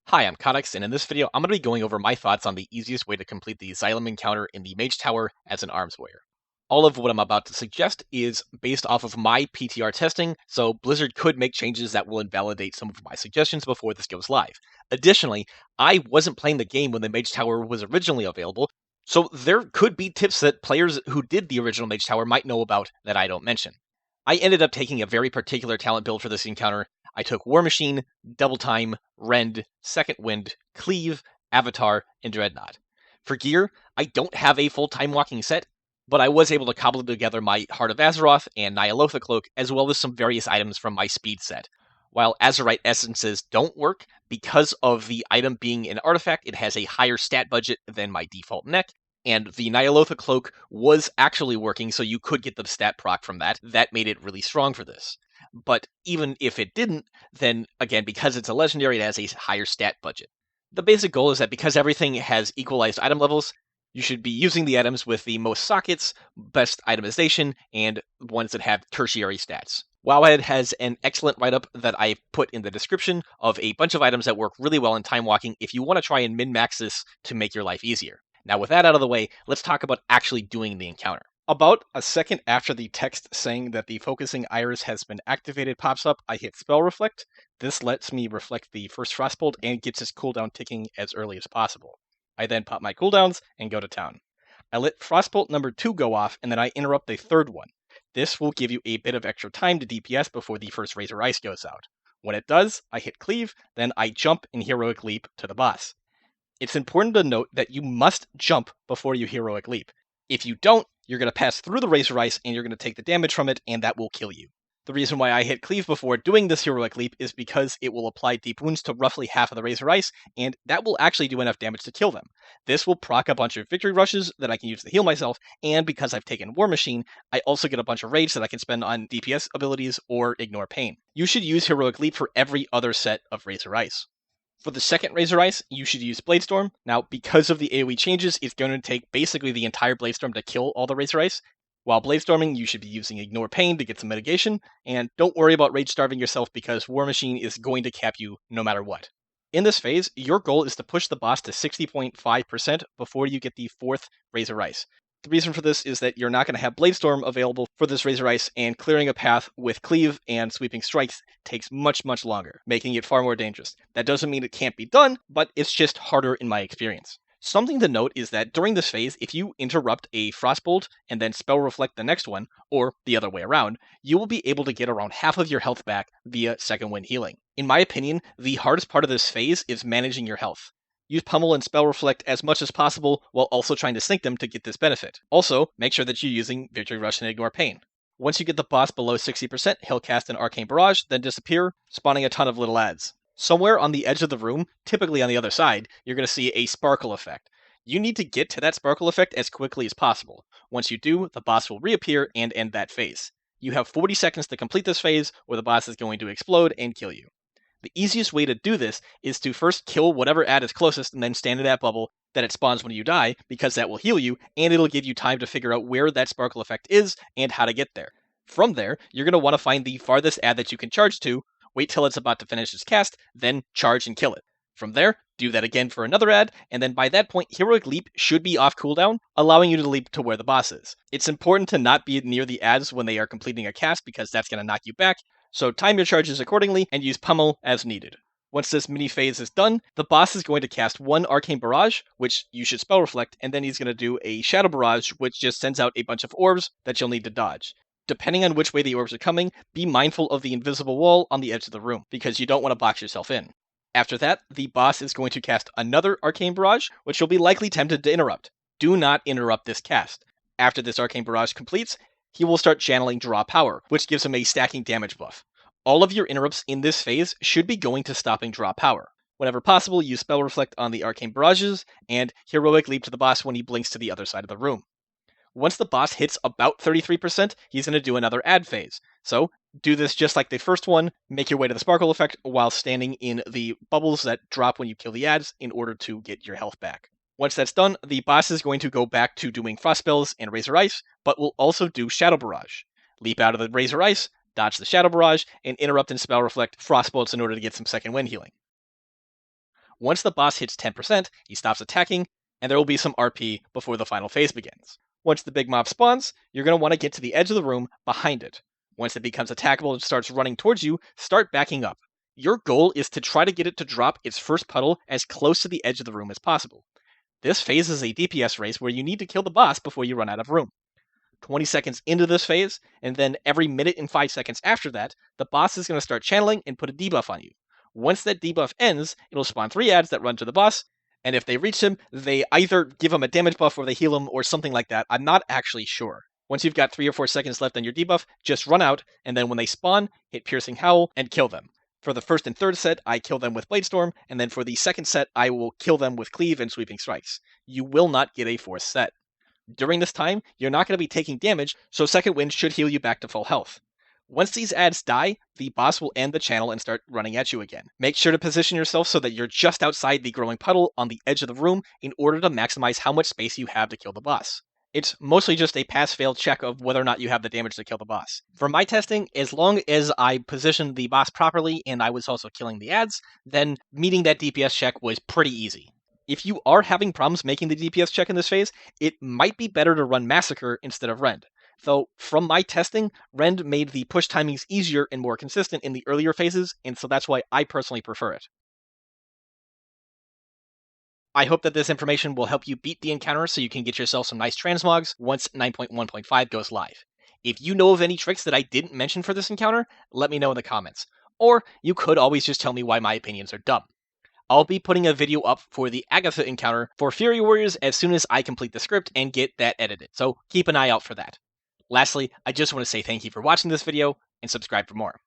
Hi, I'm Cautex, and in this video, I'm going to be going over my thoughts on the easiest way to complete the Xylem encounter in the Mage Tower as an arms warrior. All of what I'm about to suggest is based off of my PTR testing, so Blizzard could make changes that will invalidate some of my suggestions before this goes live. Additionally, I wasn't playing the game when the Mage Tower was originally available, so there could be tips that players who did the original Mage Tower might know about that I don't mention. I ended up taking a very particular talent build for this encounter. I took War Machine, Double Time, Rend, Second Wind, Cleave, Avatar, and Dreadnought. For gear, I don't have a full time walking set, but I was able to cobble together my Heart of Azeroth and Nyalotha Cloak, as well as some various items from my speed set. While Azerite Essences don't work, because of the item being an artifact, it has a higher stat budget than my default neck, and the Nyalotha Cloak was actually working, so you could get the stat proc from that. That made it really strong for this. But even if it didn't, then again, because it's a legendary, it has a higher stat budget. The basic goal is that because everything has equalized item levels, you should be using the items with the most sockets, best itemization, and ones that have tertiary stats. Wowhead has an excellent write-up that I put in the description of a bunch of items that work really well in time walking if you want to try and min-max this to make your life easier. Now with that out of the way, let's talk about actually doing the encounter. About a second after the text saying that the Focusing Iris has been activated pops up, I hit Spell Reflect. This lets me reflect the first Frostbolt and gets its cooldown ticking as early as possible. I then pop my cooldowns and go to town. I let Frostbolt number 2 go off, and then I interrupt the third one. This will give you a bit of extra time to DPS before the first Razor Ice goes out. When it does, I hit Cleave, then I jump and Heroic Leap to the boss. It's important to note that you must jump before you Heroic Leap. If you don't, you're going to pass through the Razor Ice and you're going to take the damage from it, and that will kill you. The reason why I hit Cleave before doing this Heroic Leap is because it will apply deep wounds to roughly half of the Razor Ice, and that will actually do enough damage to kill them. This will proc a bunch of victory rushes that I can use to heal myself, and because I've taken War Machine, I also get a bunch of rage that I can spend on DPS abilities or ignore pain. You should use Heroic Leap for every other set of Razor Ice. For the second Razor Ice, you should use Bladestorm. Now, because of the AoE changes, it's going to take basically the entire Bladestorm to kill all the Razor Ice. While Bladestorming, you should be using Ignore Pain to get some mitigation, and don't worry about rage starving yourself because War Machine is going to cap you no matter what. In this phase, your goal is to push the boss to 60.5% before you get the fourth Razor Ice. The reason for this is that you're not going to have Bladestorm available for this Razor Ice, and clearing a path with Cleave and Sweeping Strikes takes much longer, making it far more dangerous. That doesn't mean it can't be done, but it's just harder in my experience. Something to note is that during this phase, if you interrupt a Frostbolt and then Spell Reflect the next one, or the other way around, you will be able to get around half of your health back via Second Wind healing. In my opinion, the hardest part of this phase is managing your health. Use Pummel and Spell Reflect as much as possible while also trying to sync them to get this benefit. Also, make sure that you're using Victory Rush and Ignore Pain. Once you get the boss below 60%, he'll cast an Arcane Barrage, then disappear, spawning a ton of little ads. Somewhere on the edge of the room, typically on the other side, you're going to see a Sparkle effect. You need to get to that Sparkle effect as quickly as possible. Once you do, the boss will reappear and end that phase. You have 40 seconds to complete this phase, or the boss is going to explode and kill you. The easiest way to do this is to first kill whatever ad is closest and then stand in that bubble that it spawns when you die, because that will heal you and it'll give you time to figure out where that Sparkle effect is and how to get there. From there, you're going to want to find the farthest ad that you can charge to, wait till it's about to finish its cast, then charge and kill it. From there, do that again for another ad, and then by that point, Heroic Leap should be off cooldown, allowing you to leap to where the boss is. It's important to not be near the ads when they are completing a cast, because that's going to knock you back, so time your charges accordingly and use Pummel as needed. Once this mini phase is done, the boss is going to cast one Arcane Barrage, which you should Spell Reflect, and then he's going to do a Shadow Barrage, which just sends out a bunch of orbs that you'll need to dodge. Depending on which way the orbs are coming, be mindful of the invisible wall on the edge of the room, because you don't want to box yourself in. After that, the boss is going to cast another Arcane Barrage, which you'll be likely tempted to interrupt. Do not interrupt this cast. After this Arcane Barrage completes, he will start channeling Draw Power, which gives him a stacking damage buff. All of your interrupts in this phase should be going to stopping Draw Power. Whenever possible, use Spell Reflect on the Arcane Barrages, and Heroic Leap to the boss when he blinks to the other side of the room. Once the boss hits about 33%, he's going to do another ad phase. So, do this just like the first one, make your way to the Sparkle effect while standing in the bubbles that drop when you kill the ads in order to get your health back. Once that's done, the boss is going to go back to doing Frost Spells and Razor Ice, but will also do Shadow Barrage. Leap out of the Razor Ice, dodge the Shadow Barrage, and interrupt and Spell Reflect Frostbolts in order to get some Second Wind healing. Once the boss hits 10%, he stops attacking, and there will be some RP before the final phase begins. Once the big mob spawns, you're going to want to get to the edge of the room behind it. Once it becomes attackable and starts running towards you, start backing up. Your goal is to try to get it to drop its first puddle as close to the edge of the room as possible. This phase is a DPS race where you need to kill the boss before you run out of room. 20 seconds into this phase, and then every minute and 5 seconds after that, the boss is going to start channeling and put a debuff on you. Once that debuff ends, it'll spawn 3 ads that run to the boss, and if they reach him, they either give him a damage buff or they heal him or something like that. I'm not actually sure. Once you've got 3 or 4 seconds left on your debuff, just run out, and then when they spawn, hit Piercing Howl and kill them. For the first and third set, I kill them with Bladestorm, and then for the second set, I will kill them with Cleave and Sweeping Strikes. You will not get a fourth set. During this time, you're not going to be taking damage, so second wind should heal you back to full health. Once these ads die, the boss will end the channel and start running at you again. Make sure to position yourself so that you're just outside the growing puddle on the edge of the room in order to maximize how much space you have to kill the boss. It's mostly just a pass-fail check of whether or not you have the damage to kill the boss. For my testing, as long as I positioned the boss properly and I was also killing the ads, then meeting that DPS check was pretty easy. If you are having problems making the DPS check in this phase, it might be better to run Massacre instead of Rend. Though, from my testing, Rend made the push timings easier and more consistent in the earlier phases, and so that's why I personally prefer it. I hope that this information will help you beat the encounter so you can get yourself some nice transmogs once 9.1.5 goes live. If you know of any tricks that I didn't mention for this encounter, let me know in the comments. Or you could always just tell me why my opinions are dumb. I'll be putting a video up for the Agatha encounter for Fury Warriors as soon as I complete the script and get that edited, so keep an eye out for that. Lastly, I just want to say thank you for watching this video, and subscribe for more.